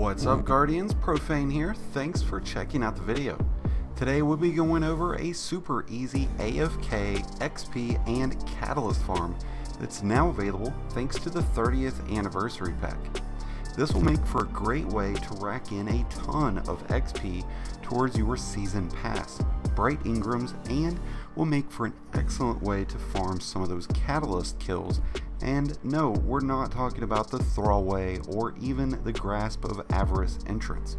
What's up, Guardians? Profane here. Thanks for checking out the video. Today we'll be going over a super easy AFK, XP, and Catalyst farm that's now available thanks to the 30th anniversary pack. This will make for a great way to rack in a ton of XP towards your season pass, bright Ingrams, and will make for an excellent way to farm some of those Catalyst kills. And no, we're not talking about the throwaway or even the Grasp of Avarice entrance.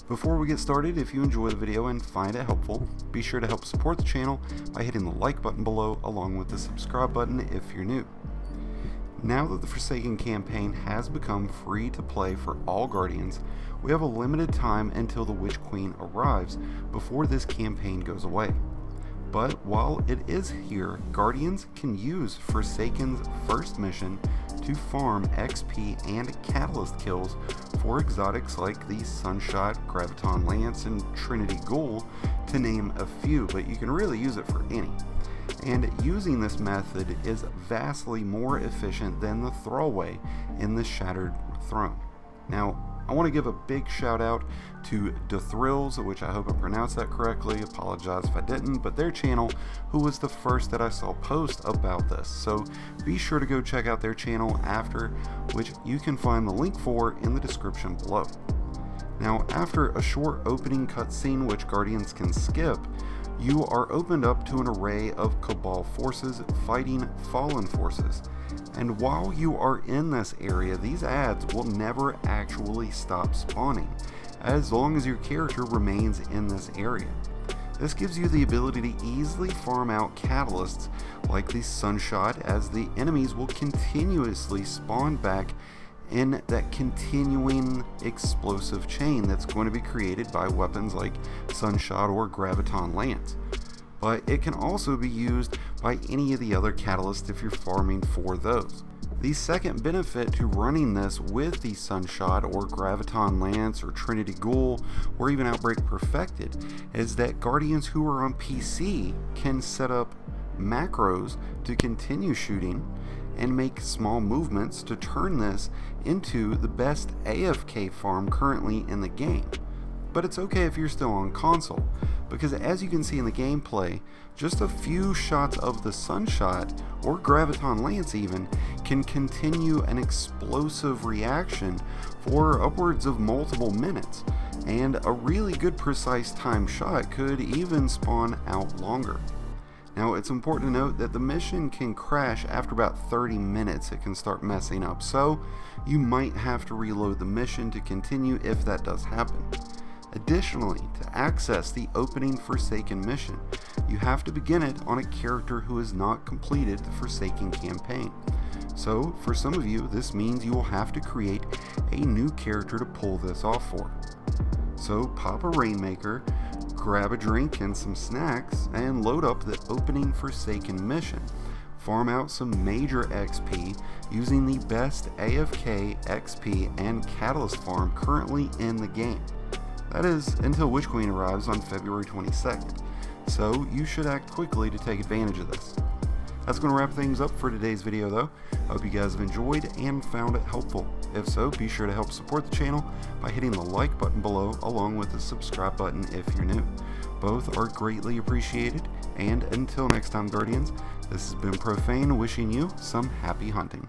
Before we get started, if you enjoy the video and find it helpful, be sure to help support the channel by hitting the like button below along with the subscribe button if you're new. Now that the Forsaken campaign has become free to play for all Guardians, we have a limited time until the Witch Queen arrives before this campaign goes away. But while it is here, Guardians can use Forsaken's first mission to farm XP and Catalyst kills for exotics like the Sunshot, Graviton Lance, and Trinity Ghoul, to name a few, but you can really use it for any. And using this method is vastly more efficient than the throwaway in the Shattered Throne. Now, I want to give a big shout out to Dûrithil, which I hope I pronounced that correctly, apologize if I didn't, but their channel, who was the first that I saw post about this. So be sure to go check out their channel after, which you can find the link for in the description below. Now, after a short opening cutscene which Guardians can skip, you are opened up to an array of Cabal forces fighting Fallen forces. And while you are in this area, these adds will never actually stop spawning, as long as your character remains in this area. This gives you the ability to easily farm out catalysts like the Sunshot, as the enemies will continuously spawn back in that continuing explosive chain that's going to be created by weapons like Sunshot or Graviton Lance. But it can also be used by any of the other catalysts if you're farming for those. The second benefit to running this with the Sunshot or Graviton Lance or Trinity Ghoul or even Outbreak Perfected is that Guardians who are on PC can set up macros to continue shooting and make small movements to turn this into the best AFK farm currently in the game. But it's okay if you're still on console, because as you can see in the gameplay, just a few shots of the Sunshot or Graviton Lance even can continue an explosive reaction for upwards of multiple minutes, and a really good precise time shot could even spawn out longer. Now, it's important to note that the mission can crash after about 30 minutes. It can start messing up, so you might have to reload the mission to continue if that does happen. Additionally, to access the opening Forsaken mission, you have to begin it on a character who has not completed the Forsaken campaign. So, for some of you, this means you will have to create a new character to pull this off for. So, pop a Rainmaker, grab a drink and some snacks, and load up the opening Forsaken mission. Farm out some major XP using the best AFK, XP, and Catalyst farm currently in the game. That is until Witch Queen arrives on February 22nd, so you should act quickly to take advantage of this. That's going to wrap things up for today's video though. I hope you guys have enjoyed and found it helpful. If so, be sure to help support the channel by hitting the like button below along with the subscribe button if you're new. Both are greatly appreciated, and until next time, Guardians, this has been Profane wishing you some happy hunting.